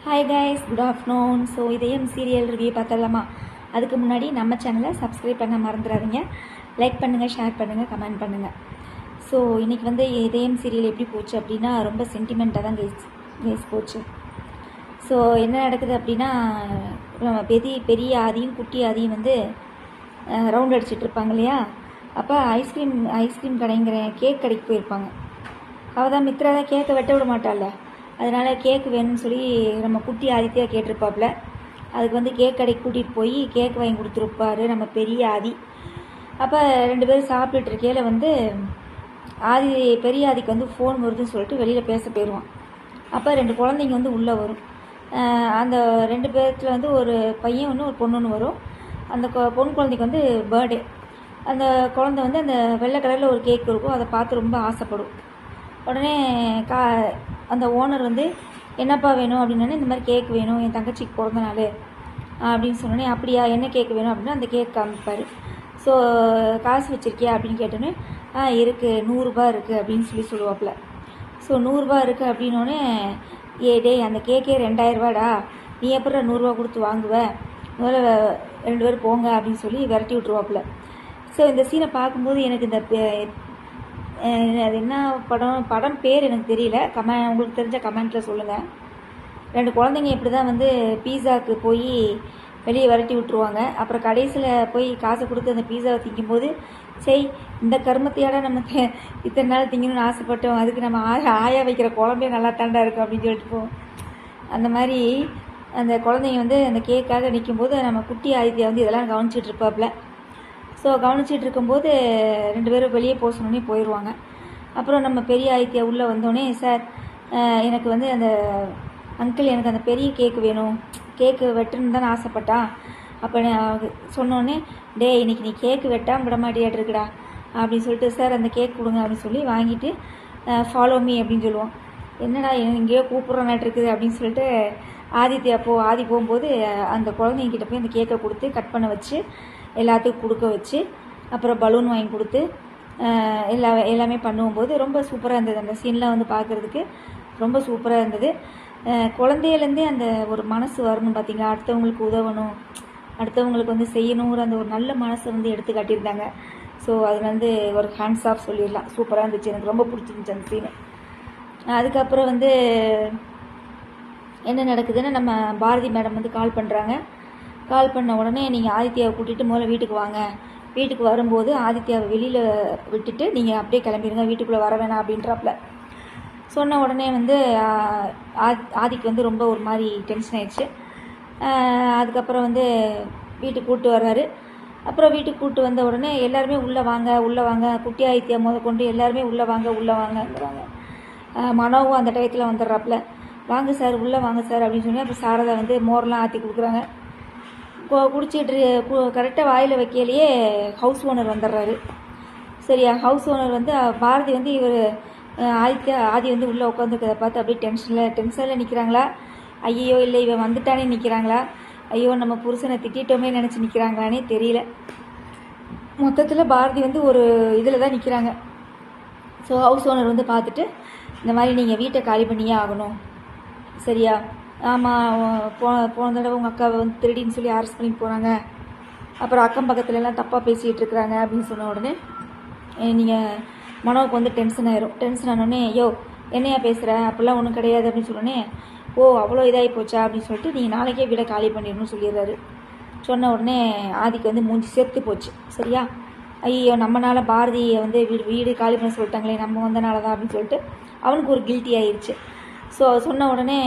Hi guys, good afternoon. So இதயம் serial review பார்த்தலாமா? அதுக்கு முன்னாடி நம்ம சேனலை சப்ஸ்கிரைப் பண்ண மறந்துடாதீங்க. லைக் பண்ணுங்கள், ஷேர் பண்ணுங்கள், கமெண்ட் பண்ணுங்கள். ஸோ இன்றைக்கி வந்து இதயம் சீரியல் எப்படி போச்சு அப்படின்னா ரொம்ப சென்டிமெண்ட்டாக தான் கேஸ் போச்சு. ஸோ என்ன நடக்குது அப்படின்னா, பெரிய ஆதியும் குட்டி ஆதியும் வந்து ரவுண்ட் அடிச்சுட்டு இருப்பாங்க இல்லையா? அப்போ ஐஸ்கிரீம் கடைங்கிற கேக் கடைக்கு போயிருப்பாங்க. அவள் தான் மித்ரா தான் கேக்கை வெட்ட விட மாட்டாள்ல, அதனால் கேக்கு வேணும்னு சொல்லி நம்ம குட்டி ஆதித்யா கேட்டிருப்பாப்புல. அதுக்கு வந்து கேக் கடைக்கு கூட்டிகிட்டு போய் கேக் வாங்கி கொடுத்துருப்பாரு நம்ம பெரிய ஆதி. அப்போ 2 பேரும் சாப்பிட்டுட்டு இருக்கையில் வந்து பெரிய ஆதிக்கு வந்து ஃபோன் வருதுன்னு சொல்லிட்டு வெளியில் பேச போயிடுவான். அப்போ 2 குழந்தைங்க வந்து உள்ளே வரும். அந்த 2 பேர்த்தில் வந்து ஒரு பையன் ஒன்று ஒரு பொண்ணு ஒன்று வரும். அந்த பொண்ணு குழந்தைக்கு வந்து பர்த்டே. அந்த குழந்தை வந்து அந்த வெள்ளை கலரில் ஒரு கேக் இருக்கும், அதை பார்த்து ரொம்ப ஆசைப்படும். உடனே அந்த ஓனர் வந்து என்னப்பா வேணும் அப்படின்னே, இந்த மாதிரி கேக் வேணும், என் தங்கச்சிக்கு பிறந்த நாள் அப்படின்னு சொன்னோன்னே, அப்படியா என்ன கேக் வேணும் அப்படின்னா அந்த கேக் காமிப்பார். ஸோ காசு வச்சுருக்கியா அப்படின்னு கேட்டோன்னே, இருக்குது 100 ரூபா இருக்குது அப்படின்னு சொல்லுவாப்புல. ஸோ 100 ரூபா இருக்குது அப்படின்னோடனே, டே அந்த கேக்கே 2000 ரூபாடா, நீ எப்பறம் 100 ரூபா கொடுத்து வாங்குவ, முதல்ல 2 பேரும் போங்க அப்படின்னு சொல்லி விரட்டி விட்ருவாப்புல. ஸோ இந்த சீனை பார்க்கும்போது எனக்கு இந்த அது என்ன படம் பேர் எனக்கு தெரியல, உங்களுக்கு தெரிஞ்ச கமெண்ட்டில் சொல்லுங்கள். 2 குழந்தைங்க இப்படி தான் வந்து பீஸாவுக்கு போய் வெளியே விரட்டி விட்டுருவாங்க. அப்புறம் கடைசியில் போய் காசை கொடுத்து அந்த பீஸாவை திங்கும்போது, சரி இந்த கருமத்தையாட நம்ம இத்தனை நாள் திங்கணும்னு ஆசைப்பட்டோம், அதுக்கு நம்ம ஆயா வைக்கிற குழம்பே நல்லா தாண்டா இருக்கும் அப்படின்னு சொல்லிட்டு போவோம். அந்த மாதிரி அந்த குழந்தைங்க வந்து அந்த கேக்காக நிற்கும்போது நம்ம குட்டி ஆதித்யா வந்து இதெல்லாம் கவனிச்சிட்டு இருப்பாப்புல. ஸோ கவனிச்சிட்டு இருக்கும்போது 2 பேரும் வெளியே போக சொன்னோன்னே போயிடுவாங்க. அப்புறம் நம்ம பெரிய ஆதித்யா உள்ளே வந்தோடனே, சார் எனக்கு வந்து அந்த அங்கிள் எனக்கு அந்த பெரிய கேக்கு வேணும், கேக்கு வெட்டுன்னு தானே ஆசைப்பட்டான். அப்போ சொன்னோடனே, டே இன்னைக்கு நீ கேக்கு வெட்டாமல் விட மாட்டியாட்டு இருக்குடா அப்படின்னு சொல்லிட்டு, சார் அந்த கேக் கொடுங்க அப்படின்னு சொல்லி வாங்கிட்டு ஃபாலோ மீ அப்படின்னு சொல்லுவோம். என்னடா எங்கேயோ கூப்பிட்றானாட்டு இருக்குது அப்படின்னு சொல்லிட்டு ஆதி போகும்போது அந்த குழந்தைங்கிட்ட போய் அந்த கேக்கை கொடுத்து கட் பண்ண வச்சு எல்லாத்துக்கும் கொடுக்க வச்சு, அப்புறம் பலூன் வாங்கி கொடுத்து எல்லாமே பண்ணும்போது ரொம்ப சூப்பராக இருந்தது. அந்த சீன்லாம் வந்து பார்க்குறதுக்கு ரொம்ப சூப்பராக இருந்தது. குழந்தையிலேருந்தே அந்த ஒரு மனசு வரணும் பார்த்தீங்களா, அடுத்தவங்களுக்கு உதவணும், அடுத்தவங்களுக்கு வந்து செய்யணுங்கிற அந்த ஒரு நல்ல மனசை வந்து எடுத்து காட்டியிருந்தாங்க. ஸோ அது வந்து ஒரு ஹேண்ட்ஸ் ஆஃப் சொல்லிடலாம். சூப்பராக இருந்துச்சு, எனக்கு ரொம்ப பிடிச்சிருந்துச்சு அந்த சீனு. அதுக்கப்புறம் வந்து என்ன நடக்குதுன்னா, நம்ம பாரதி மேடம் வந்து கால் பண்ணுறாங்க. கால் பண்ண உடனே, நீங்கள் ஆதித்யாவை கூட்டிகிட்டு முதல்ல வீட்டுக்கு வாங்க, வீட்டுக்கு வரும்போது ஆதித்யாவை வெளியில் விட்டுட்டு நீங்கள் அப்படியே கிளம்பிடுங்க, வீட்டுக்குள்ளே வர வேணாம் அப்படின்றாப்புல. சொன்ன உடனே வந்து ஆதிக்கு வந்து ரொம்ப ஒரு மாதிரி டென்ஷன் ஆயிடுச்சு. அதுக்கப்புறம் வந்து வீட்டுக்கு கூப்பிட்டு வர்றாரு. அப்புறம் வீட்டுக்கு கூப்பிட்டு வந்த உடனே எல்லாருமே உள்ளே வாங்க, குட்டி ஆதித்யா கொண்டு எல்லாருமே உள்ளே வாங்கங்கிறாங்க. மனோவும் அந்த டயத்தில் வந்துடுறாப்புல. வாங்க சார் உள்ளே வாங்க சார் அப்படின்னு சொல்லி அப்புறம் சாரதா வந்து மோரெலாம் ஆற்றி கொடுக்குறாங்க. குடிச்சிட்டு கரெக்டாக வாயில் வைக்கலையே ஹவுஸ் ஓனர் வந்துடுறாரு. சரியா, ஹவுஸ் ஓனர் வந்து பாரதி வந்து இவர் ஆதி வந்து உள்ளே உட்காந்துருக்கதை பார்த்து அப்படியே டென்ஷனில் நிற்கிறாங்களா, ஐயோ இல்லை இவன் வந்துட்டானே நிற்கிறாங்களா, ஐயோ நம்ம புருஷனை திட்டோமே நினச்சி நிற்கிறாங்களானே தெரியல. மொத்தத்தில் பாரதி வந்து ஒரு இதில் தான் நிற்கிறாங்க. ஸோ ஹவுஸ் ஓனர் வந்து பார்த்துட்டு, இந்த மாதிரி நீங்கள் வீட்டை காலி பண்ணியே ஆகணும், சரியா, ஆமாம் போன தடவை உங்கள் அக்காவை வந்து திருடின்னு சொல்லி அரெஸ்ட் பண்ணிட்டு போகிறாங்க, அப்புறம் அக்கம் பக்கத்துலலாம் தப்பாக பேசிகிட்டு இருக்கிறாங்க அப்படின்னு சொன்ன உடனே நீங்கள் மனோவுக்கு வந்து டென்ஷன் ஆயிரும். டென்ஷன் ஆனோடனே, ஐயோ என்னையா பேசுகிற, அப்படிலாம் ஒன்றும் கிடையாது அப்படின்னு சொன்னோடனே, ஓ அவ்வளோ இதாகி போச்சா அப்படின்னு சொல்லிட்டு நீங்கள் நாளைக்கே வீடை காலி பண்ணிடணும்னு சொல்லிடுறாரு. சொன்ன உடனே ஆதிக்கு வந்து மூஞ்சி செத்து போச்சு. சரியா, ஐயோ நம்மளால பாரதியை வந்து வீடு காலி பண்ண சொல்லிட்டாங்களே, நம்ம வந்தனால தான் அப்படின்னு சொல்லிட்டு அவனுக்கு ஒரு கில்ட்டி ஆயிடுச்சு. ஸோ சொன்ன உடனே,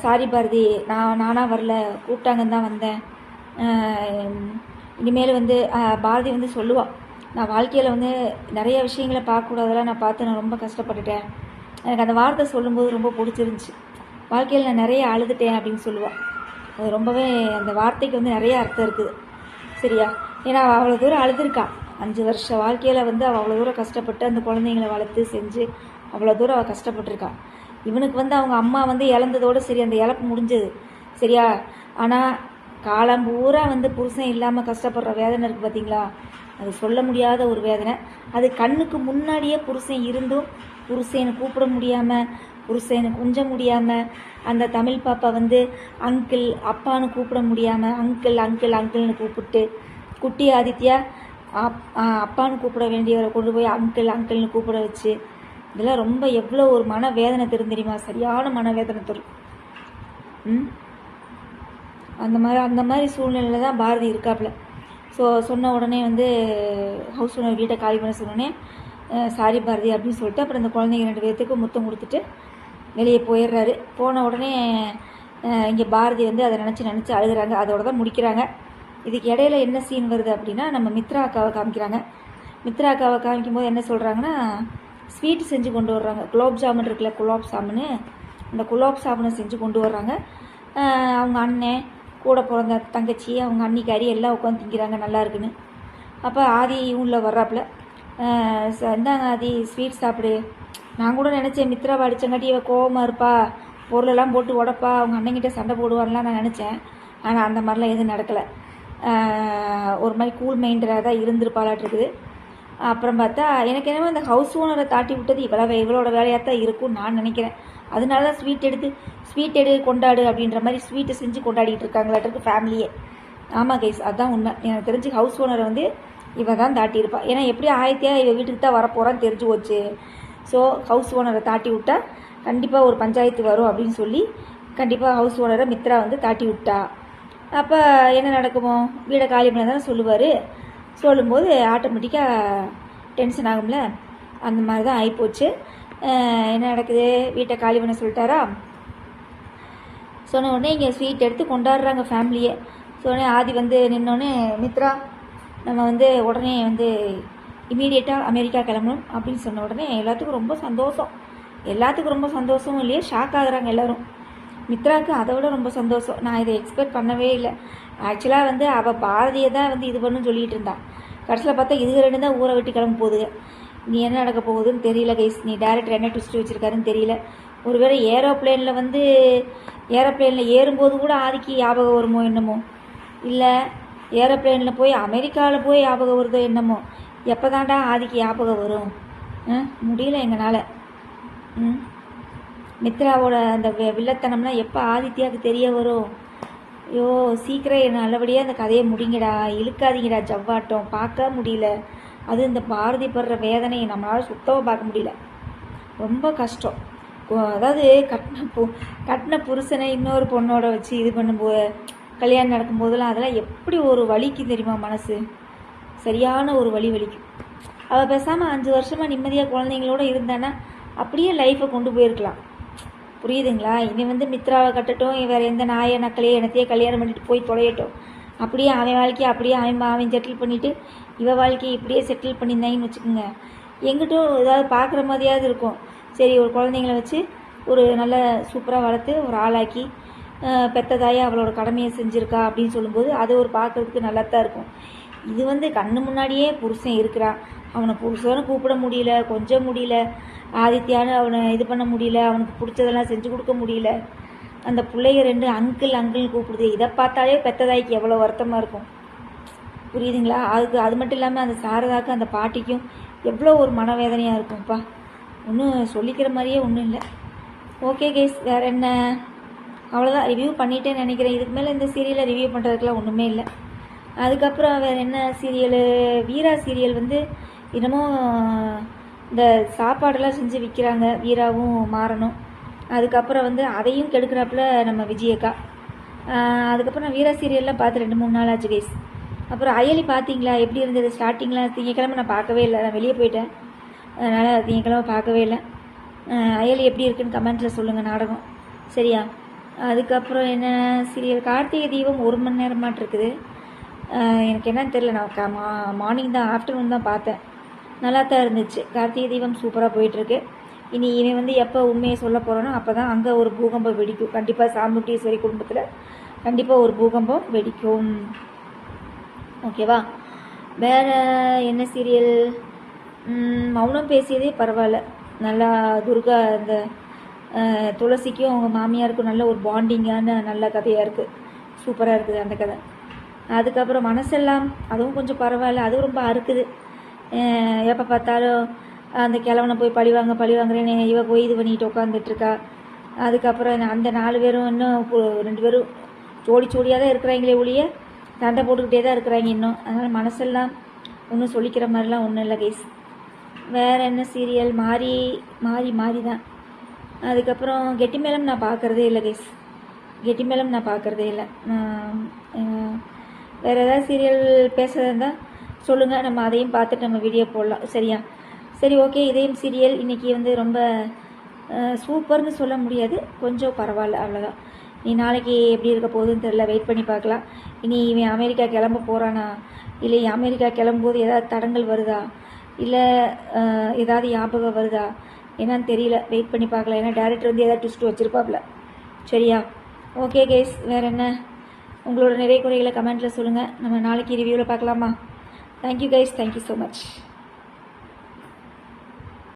சாரி பாரதி, நானாக வரல, கூப்பிட்டாங்கன்னு தான் வந்தேன். இனிமேல் வந்து பாரதி வந்து சொல்லுவாள், நான் வாழ்க்கையில் வந்து நிறைய விஷயங்களை பார்க்கக்கூடாதெல்லாம் நான் பார்த்து நான் ரொம்ப கஷ்டப்பட்டுட்டேன். எனக்கு அந்த வார்த்தை சொல்லும்போது ரொம்ப பிடிச்சிருந்துச்சி. வாழ்க்கையில் நான் நிறைய அழுதுட்டேன் அப்படின்னு சொல்லுவாள். அது ரொம்பவே அந்த வார்த்தைக்கு வந்து நிறைய அர்த்தம் இருக்குது. சரியா, ஏன்னா அவள் அவ்வளோ தூரம் அழுதுருக்கா. 5 வருஷ வாழ்க்கையில் வந்து அவள் அவ்வளோ தூரம் கஷ்டப்பட்டு அந்த குழந்தைங்களை வளர்த்து செஞ்சு அவ்வளோ தூரம் அவள் கஷ்டப்பட்டுருக்கா. இவனுக்கு வந்து அவங்க அம்மா வந்து இழந்ததோடு சரி, அந்த இழப்பு முடிஞ்சது. சரியா, ஆனால் காலம் பூரா வந்து புருஷன் இல்லாமல் கஷ்டப்படுற வேதனை இருக்குது பார்த்தீங்களா, அது சொல்ல முடியாத ஒரு வேதனை. அது கண்ணுக்கு முன்னாடியே புருஷன் இருந்தும் புருஷனை கூப்பிட முடியாமல், புருஷனை கொஞ்சம் முடியாமல், அந்த தமிழ் பாப்பா வந்து அங்கிள் அப்பான்னு கூப்பிட முடியாமல் அங்கிள் அங்கிள் அங்கிள்னு கூப்பிட்டு, குட்டி ஆதித்யா அப்பான்னு கூப்பிட வேண்டியவரை கொண்டு போய் அங்கிள் அங்கிள்னு கூப்பிட வச்சு, இதெல்லாம் ரொம்ப எவ்வளோ ஒரு மன வேதனை தரும் தெரியுமா? சரியான மனவேதனை தரும். அந்த மாதிரி சூழ்நிலையில் தான் பாரதி இருக்காப்புல. ஸோ சொன்ன உடனே வந்து ஹவுஸ் ஓனர் வீட்டை காலி பண்ண சொன்னோடனே சாரி பாரதி அப்படின்னு சொல்லிட்டு அப்புறம் இந்த குழந்தைங்க 2 பேர்த்துக்கு முத்தம் கொடுத்துட்டு வெளியே போயிடுறாரு. போன உடனே இங்கே பாரதி வந்து அதை நினச்சி அழுகிறாங்க. அதோட தான் முடிக்கிறாங்க. இதுக்கு இடையில என்ன சீன் வருது அப்படின்னா, நம்ம மித்ரா அக்காவை காமிக்கிறாங்க. மித்ரா அக்காவை காமிக்கும்போது என்ன சொல்கிறாங்கன்னா, ஸ்வீட் செஞ்சு கொண்டு வர்றாங்க. குலோப் ஜாமுன் இருக்குல்ல, குலோப் ஜாமுன்னு, அந்த குலோப் ஜாமுனை செஞ்சு கொண்டு வர்றாங்க. அவங்க அண்ணன் கூட பிறந்த தங்கச்சி அவங்க அன்னிக்காரி எல்லாம் உட்காந்து திங்கிறாங்க நல்லா இருக்குன்னு. அப்போ ஆதி இவனில் வர்றாப்புல, இந்தாங்க ஆதி ஸ்வீட் சாப்பிடு. நான் கூட நினச்சேன் மித்ராவை அடித்தங்காட்டி இவ கோவமாக இருப்பா, பொருளெல்லாம் போட்டு உடப்பா, அவங்க அண்ணங்கிட்ட சண்டை போடுவான்லாம் நான் நினச்சேன். ஆனால் அந்த மாதிரிலாம் எதுவும் நடக்கலை. ஒரு மாதிரி கூல் மைண்டராக தான் இருந்திருப்பாளாட்டிருக்குது. அப்புறம் பார்த்தா எனக்கு என்னமோ இந்த ஹவுஸ் ஓனரை தாட்டி விட்டது இவளோட வேலையாக தான் இருக்கும்னு நான் நினைக்கிறேன். அதனால தான் ஸ்வீட் எடு கொண்டாடு அப்படின்ற மாதிரி ஸ்வீட்டை செஞ்சு கொண்டாடிட்டு இருக்காங்களாட்டிருக்கு ஃபேமிலியே. ஆமாம் கைஸ், அதுதான் உண்மை. எனக்கு தெரிஞ்சு ஹவுஸ் ஓனரை வந்து இவ தான் தாட்டியிருப்பா. ஏன்னா எப்படி ஆயத்தியா இவ வீட்டுக்கு தான் வரப்போகிறான்னு தெரிஞ்சு போச்சு. ஸோ ஹவுஸ் ஓனரை தாட்டி விட்டா கண்டிப்பாக ஒரு பஞ்சாயத்து வரும் அப்படின்னு சொல்லி கண்டிப்பாக ஹவுஸ் ஓனரை மித்ரா வந்து தாட்டி விட்டா. அப்போ என்ன நடக்குமோ, வீடை காலி பண்ண தானே சொல்லுவார். சொல்லும்போது ஆட்டோமேட்டிக்காக டென்ஷன் ஆகும்ல, அந்த மாதிரி தான் ஆகிப்போச்சு. என்ன நடக்குது, வீட்டை காலி பண்ண சொல்லிட்டாரா. சொன்ன உடனே இங்கே ஸ்வீட் எடுத்து கொண்டாடுறாங்க ஃபேமிலியே. சொன்னே ஆதி வந்து நின்னோடனே மித்ரா நம்ம வந்து உடனே வந்து இமீடியட்டாக அமெரிக்கா கிளம்பணும் அப்படின்னு சொன்ன உடனே எல்லாத்துக்கும் ரொம்ப சந்தோஷம் இல்லையே, ஷாக் ஆகுறாங்க எல்லோரும். மித்ராவுக்கு அதை விட ரொம்ப சந்தோஷம். நான் இதை எக்ஸ்பெக்ட் பண்ணவே இல்லை. ஆக்சுவலாக வந்து அவள் பாரதியை தான் வந்து இது பண்ணுன்னு சொல்லிகிட்டு இருந்தான். கடைசியில் பார்த்தா இது 2 தான் ஊரை விட்டு கிளம்ப போகுதுங்க. நீ என்ன நடக்க போகுதுன்னு தெரியல கைஸ். நீ டேரக்டர் என்ன ட்விஸ்ட் வச்சுருக்காருன்னு தெரியல. ஒருவேளை ஏரோப்ளேனில் ஏறும்போது கூட ஆதிக்கு ஞாபகம் வருமோ என்னமோ, இல்லை ஏரோப்ளேனில் போய் அமெரிக்காவில் போய் ஞாபகம் வருதோ என்னமோ. எப்போ தாண்டா ஆதிக்கு ஞாபகம் வரும்? முடியல எங்களால். மித்ராவோட அந்த வில்லத்தனம்னா எப்போ ஆதித்யாவுக்கு தெரிய வரும்? ஐயோ சீக்கிரம் நல்லபடியாக அந்த கதையை முடிங்கடா, இழுக்காதீங்கடா ஜவ்வாட்டம். பார்க்க முடியல. அது இந்த பாரதி படுற வேதனையை நம்மளால் சுத்தமாக பார்க்க முடியல. ரொம்ப கஷ்டம். அதாவது கட்டின புருஷனை இன்னொரு பொண்ணோட வச்சு இது பண்ணும்போது, கல்யாணம் நடக்கும்போதெல்லாம் அதெல்லாம் எப்படி ஒரு வலிக்கு தெரியுமா மனசு? சரியான ஒரு வலிக்கும். அவள் பேசாமல் 5 வருஷமாக நிம்மதியாக குழந்தைங்களோட இருந்தானா அப்படியே லைஃப்பை கொண்டு போயிருக்கலாம். புரியுதுங்களா? இவன் வந்து மித்ராவை கட்டட்டும், வேறு எந்த நாயை நக்கலையே என்னத்தையே கல்யாணம் பண்ணிட்டு போய் தொலையட்டும். அப்படியே அவன் வாழ்க்கையை அப்படியே அவன் செட்டில் பண்ணிவிட்டு இவ வாழ்க்கையை இப்படியே செட்டில் பண்ணியிருந்தாங்கன்னு வச்சுக்கோங்க, எங்கிட்டும் ஏதாவது பார்க்குற மாதிரியாவது இருக்கும். சரி, ஒரு குழந்தைங்கள வச்சு ஒரு நல்ல சூப்பராக வளர்த்து ஒரு ஆளாக்கி பெத்ததாயே அவளோட கடமையை செஞ்சுருக்கா அப்படின்னு சொல்லும்போது அது ஒரு பார்க்குறதுக்கு நல்லா தான் இருக்கும். இது வந்து கண்ணு முன்னாடியே புருஷன் இருக்கிறான், அவனை புருஷனை கூப்பிட முடியல, கொஞ்சம் முடியல, ஆதித்யான்னு அவனை இது பண்ண முடியல, அவனுக்கு பிடிச்சதெல்லாம் செஞ்சு கொடுக்க முடியல. அந்த பிள்ளைங்க 2 அங்கிள்னு கூப்பிடுது. இதை பார்த்தாலே பெத்ததாய்க்கு எவ்வளோ வருத்தமாக இருக்கும். புரியுதுங்களா? அது மட்டும் இல்லாமல் அந்த சாரதாக்கும் அந்த பாட்டிக்கும் எவ்வளோ ஒரு மனவேதனையாக இருக்கும்ப்பா. ஒன்றும் சொல்லிக்கிற மாதிரியே ஒன்றும் இல்லை. ஓகே கேஸ், வேறு என்ன, அவ்வளோதான். ரிவ்யூ பண்ணிட்டேன்னு நினைக்கிறேன். இதுக்கு மேலே இந்த சீரியலை ரிவ்யூ பண்ணுறதுக்குலாம் ஒன்றுமே இல்லை. அதுக்கப்புறம் வேறு என்ன சீரியலு, வீரா சீரியல் வந்து இன்னமும் இந்த சாப்பாடெல்லாம் செஞ்சு விற்கிறாங்க, வீராவும் மாறணும். அதுக்கப்புறம் வந்து அதையும் கெடுக்கிறாப்புல நம்ம விஜயக்கா. அதுக்கப்புறம் நான் வீரா சீரியல்லாம் பார்த்து 2-3 நாள் ஆச்சு கைஸ். அப்புறம் அயலி பார்த்தீங்களா எப்படி இருந்தது? ஸ்டார்டிங்கில் திங்கக்கிழமை நான் பார்க்கவே இல்லை, நான் வெளியே போயிட்டேன், அதனால் திங்கக்கிழமை பார்க்கவே இல்லை. அயலி எப்படி இருக்குன்னு கமெண்ட்டில் சொல்லுங்கள், நாடகம் சரியா? அதுக்கப்புறம் என்ன சீரியல், கார்த்திகை தீபம் 1 மணி நேரமாட்டிருக்குது. எனக்கு என்னன்னு தெரில, நான் மார்னிங் தான் ஆஃப்டர்நூன் தான் பார்த்தேன். நல்லா தான் இருந்துச்சு. கார்த்திகை தீபம் சூப்பராக போயிட்டுருக்கு. இனி இவன் வந்து எப்போ உண்மையை சொல்ல போகிறோன்னா அப்போ தான் அங்கே ஒரு பூகம்பம் வெடிக்கும். கண்டிப்பாக சாமுண்டீஸ்வரி குடும்பத்தில் கண்டிப்பாக ஒரு பூகம்பம் வெடிக்கும். ஓகேவா? வேறு என்ன சீரியல், மௌனம் பேசியதே பரவாயில்ல. நல்லா துர்கா இந்த துளசிக்கும் அவங்க மாமியாருக்கும் நல்ல ஒரு பாண்டிங்கான நல்ல கதையாக இருக்குது, சூப்பராக இருக்குது அந்த கதை. அதுக்கப்புறம் மனசெல்லாம் அதுவும் கொஞ்சம் பரவாயில்ல, அதுவும் ரொம்ப அறுக்குது. எப்போ பார்த்தாலும் அந்த கிழவனை போய் பழி வாங்குறேன்னு இவ போய் இது பண்ணிட்டு உட்காந்துட்ருக்கா. அதுக்கப்புறம் அந்த 4 பேரும் இன்னும் 2 பேரும் ஜோடியாக தான் இருக்கிறாங்களே ஒழிய சண்டை போட்டுக்கிட்டே தான் இருக்கிறாங்க இன்னும். அதனால் மனசெல்லாம் ஒன்றும் சொல்லிக்கிற மாதிரிலாம் ஒன்றும் இல்லை கைஸ். வேறு என்ன சீரியல்? மாறி தான். அதுக்கப்புறம் கெட்டிமேளம் நான் பார்க்குறதே இல்லை கைஸ். கெட்டிமேளம் நான் பார்க்குறதே இல்லை. வேறு ஏதாவது சீரியல் பேசுகிறதா இருந்தால் சொல்லுங்கள், நம்ம அதையும் பார்த்துட்டு நம்ம வீடியோ போடலாம். சரியா? சரி, ஓகே. இதயம் சீரியல் இன்றைக்கி வந்து ரொம்ப சூப்பர்னு சொல்ல முடியாது, கொஞ்சம் பரவாயில்ல, அவ்வளோதான். நீ நாளைக்கு எப்படி இருக்க போகுதுன்னு தெரில, வெயிட் பண்ணி பார்க்கலாம். இனி இவன் அமெரிக்கா கிளம்ப போகிறானா, இல்லை அமெரிக்கா கிளம்பும்போது ஏதாவது தடங்கள் வருதா, இல்லை ஏதாவது ஞாபகம் வருதா என்னன்னு தெரியல, வெயிட் பண்ணி பார்க்கலாம். ஏன்னா டேரக்டர் வந்து ஏதாவது ட்விஸ்ட் வச்சுருப்பாப்ல. சரியா? ஓகே கைஸ், வேறு என்ன? உங்களோட நிறைய குறைகளை கமெண்ட்டில் சொல்லுங்கள். நம்ம நாளைக்கு ரிவ்யூவில் பார்க்கலாமா? Thank you guys, thank you so much.